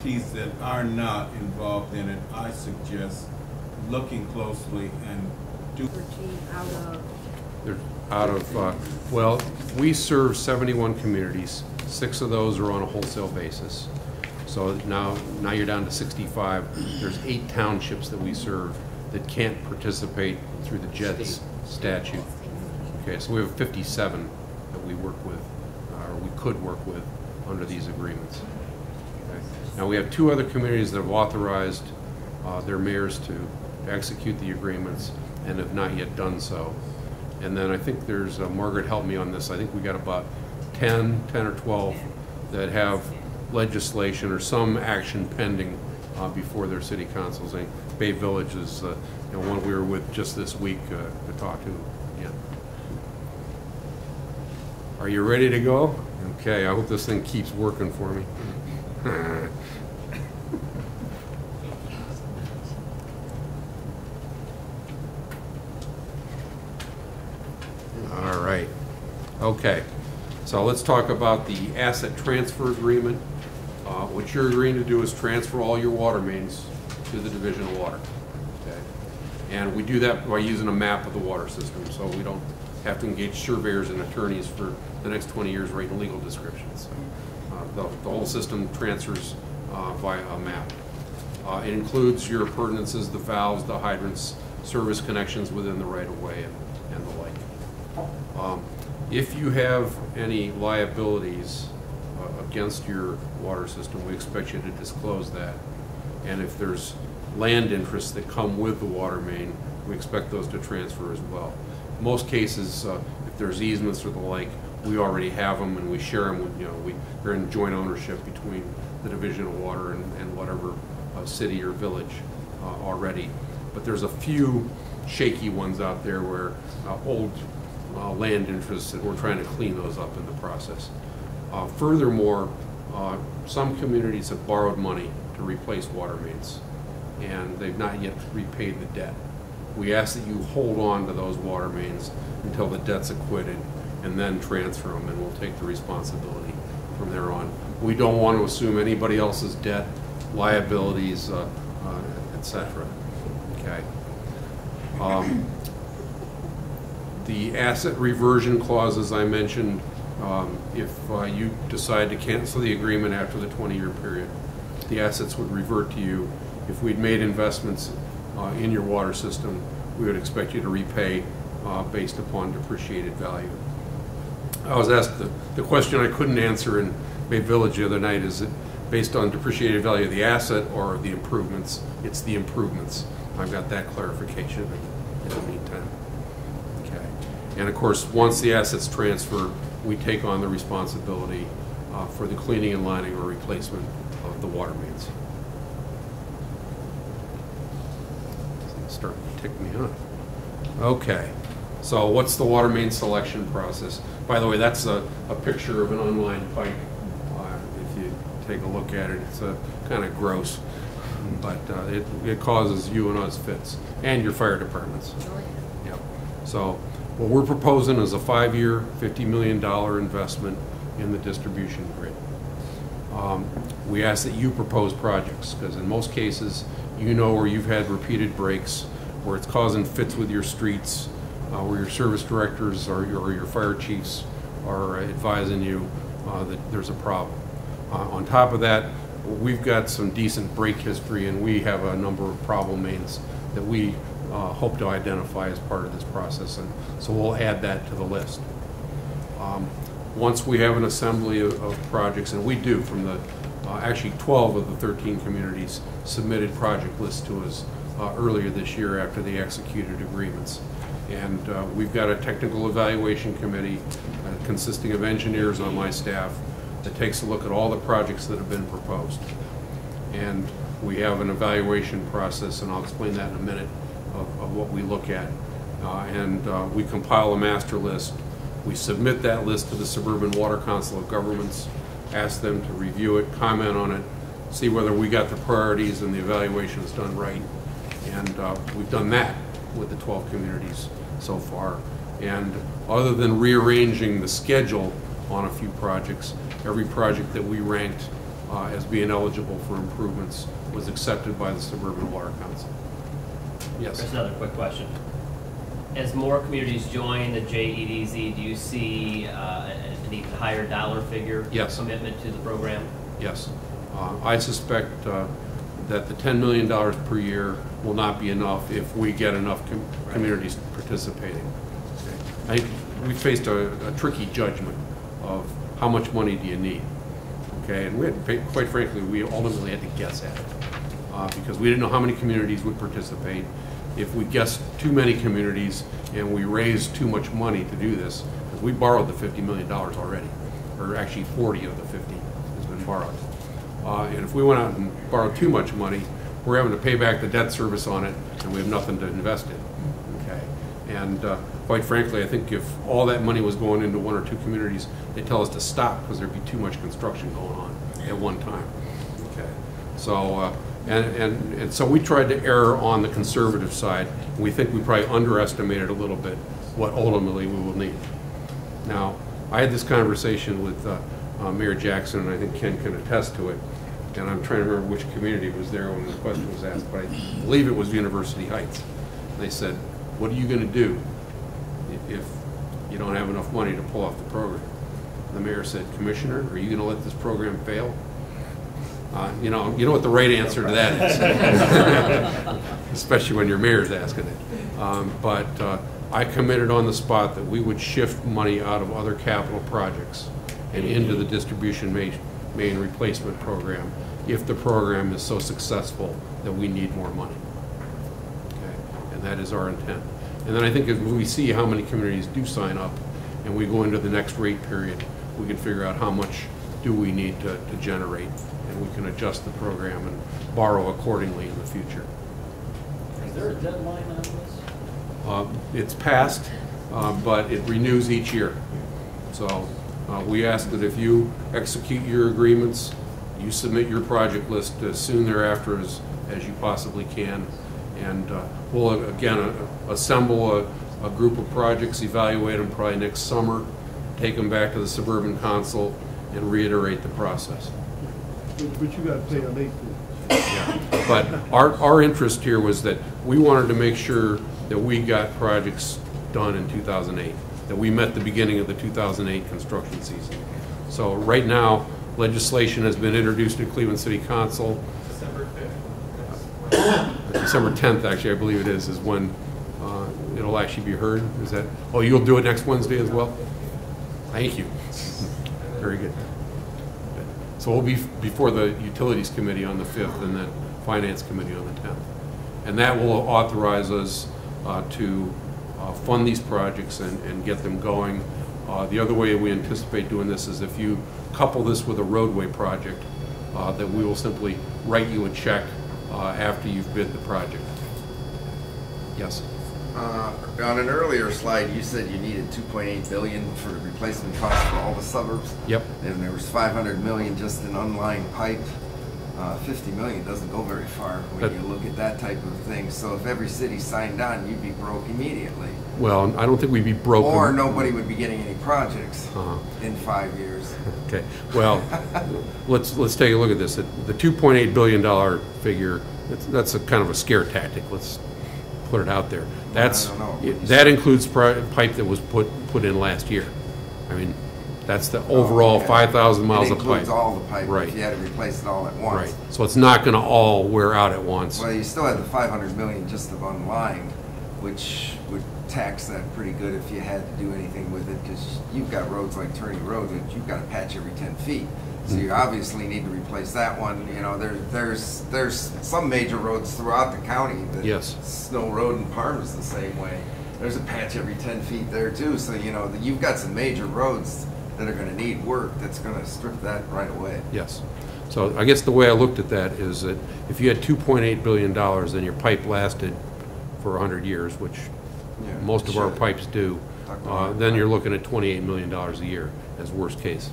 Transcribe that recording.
These that are not involved in it, I suggest looking closely and do. 13 out of. They're out of, well, we serve 71 communities. 6 of those are on a wholesale basis. So now you're down to 65. There's 8 townships that we serve that can't participate through the JEDS statute. Okay, so we have 57 that we work with, or we could work with under these agreements. Okay. Now we have 2 other communities that have authorized their mayors to execute the agreements and have not yet done so. And then I think there's, Margaret helped me on this, I think we got about 10 or 12 that have legislation or some action pending before their city councils. I think Bay Village is one we were with just this week to talk to. Yeah. Are you ready to go? Okay, I hope this thing keeps working for me. All right. Okay. So let's talk about the asset transfer agreement. What you're agreeing to do is transfer all your water mains to the Division of Water. Okay. And we do that by using a map of the water system, so we don't have to engage surveyors and attorneys for the next 20 years writing legal descriptions. The whole system transfers via a map. It includes your appurtenances, the valves, the hydrants, service connections within the right-of-way, and the like. If you have any liabilities against your water system, we expect you to disclose that. And if there's land interests that come with the water main, we expect those to transfer as well. In most cases, if there's easements or the like, we already have them and we share them with, they're in joint ownership between the Division of Water and whatever city or village already. But there's a few shaky ones out there where old land interests, that we're trying to clean those up in the process. Furthermore, some communities have borrowed money to replace water mains, and they've not yet repaid the debt. We ask that you hold on to those water mains until the debt's acquitted, and then transfer them, and we'll take the responsibility from there on. We don't want to assume anybody else's debt, liabilities, etc. Okay. The asset reversion clause, as I mentioned, if you decide to cancel the agreement after the 20-year period, the assets would revert to you. If we'd made investments in your water system, we would expect you to repay based upon depreciated value. I was asked the question I couldn't answer in Bay Village the other night, is it based on depreciated value of the asset or the improvements? It's the improvements. I've got that clarification in the meantime. Okay. And of course, once the assets transfer, we take on the responsibility for the cleaning and lining or replacement of the water mains. It's starting to tick me off. Okay. So what's the water main selection process? By the way, that's a picture of an unlined pipe. If you take a look at it, it's kind of gross, but it causes you and us fits, and your fire departments. Yep. So what we're proposing is a 5-year, $50 million investment in the distribution grid. We ask that you propose projects, because in most cases, where you've had repeated breaks, where it's causing fits with your streets, where your service directors or your fire chiefs are advising you that there's a problem. On top of that, we've got some decent break history, and we have a number of problem mains that we hope to identify as part of this process, and so we'll add that to the list. Once we have an assembly of projects, and we do, from the actually 12 of the 13 communities submitted project lists to us earlier this year after they executed agreements. And we've got a technical evaluation committee consisting of engineers on my staff that takes a look at all the projects that have been proposed. And we have an evaluation process, and I'll explain that in a minute, of what we look at. We compile a master list. We submit that list to the Suburban Water Council of Governments, ask them to review it, comment on it, see whether we got the priorities and the evaluation is done right. And we've done that with the 12 communities so far. And other than rearranging the schedule on a few projects, every project that we ranked as being eligible for improvements was accepted by the Suburban Water Council. Yes. There's another quick question. As more communities join the JEDZ, do you see an even higher dollar figure Yes. commitment to the program? Yes. I suspect that the $10 million per year will not be enough if we get enough communities participating. Okay. We faced a tricky judgment of how much money do you need. Okay, and we had, quite frankly, we ultimately had to guess at it because we didn't know how many communities would participate. If we guessed too many communities and we raised too much money to do this, because we borrowed the $50 million already, or actually 40 of the 50 has been borrowed. And if we went out and borrowed too much money, we're having to pay back the debt service on it, and we have nothing to invest in. Okay, and quite frankly, I think if all that money was going into one or two communities, they tell us to stop because there'd be too much construction going on at one time. Okay, so and so we tried to err on the conservative side. We think we probably underestimated a little bit what ultimately we will need. Now, I had this conversation with Mayor Jackson, and I think Ken can attest to it. And I'm trying to remember which community was there when the question was asked, but I believe it was University Heights. And they said, "What are you going to do if you don't have enough money to pull off the program?" The mayor said, "Commissioner, are you going to let this program fail?" You know what the right answer to that is, especially when your mayor's asking it. But I committed on the spot that we would shift money out of other capital projects and into the distribution main replacement program if the program is so successful that we need more money. Okay, and that is our intent. And then I think if we see how many communities do sign up and we go into the next rate period, we can figure out how much do we need to generate, and we can adjust the program and borrow accordingly in the future. Is there a deadline on this? It's passed, but it renews each year. So we ask that if you execute your agreements, you submit your project list as soon thereafter as you possibly can, and we'll again assemble a group of projects, evaluate them probably next summer, take them back to the Suburban Council, and reiterate the process. But you got to pay a late fee. Yeah. But our interest here was that we wanted to make sure that we got projects done in 2008, that we met the beginning of the 2008 construction season. So right now, legislation has been introduced to Cleveland City Council. December 5th. December 10th, actually, I believe it is when it'll actually be heard. Is that? Oh, you'll do it next Wednesday as well? Thank you. Very good. So we'll be before the Utilities Committee on the 5th and then Finance Committee on the 10th. And that will authorize us to fund these projects and get them going. The other way we anticipate doing this is if you couple this with a roadway project, that we will simply write you a check after you've bid the project. Yes? On an earlier slide, you said you needed $2.8 billion for the replacement cost for all the suburbs. Yep. And there was $500 million just in unlined pipe. $50 million doesn't go very far when you look at that type of thing. So if every city signed on, you'd be broke immediately. Well, I don't think we'd be broke. Or nobody would be getting any projects in 5 years. Okay. Well, let's take a look at this. The $2.8 billion figure, that's a kind of a scare tactic. Let's put it out there. That includes pipe that was put in last year. I mean, that's the overall 5,000 miles of pipe. It includes all the pipe. Right. If you had to replace it all at once. Right. So it's not going to all wear out at once. Well, you still have the $500 million just of unlined, which would tax that pretty good if you had to do anything with it, because you've got roads like Turney Road that you've got to patch every 10 feet. So you obviously need to replace that one. You know, there's some major roads throughout the county. Yes. Snow Road in Parma is the same way. There's a patch every 10 feet there too. So you know you've got some major roads that are going to need work that's going to strip that right away. Yes. So I guess the way I looked at that is that if you had $2.8 billion and your pipe lasted for 100 years, which most of our pipes do, then you're looking at $28 million a year as worst case.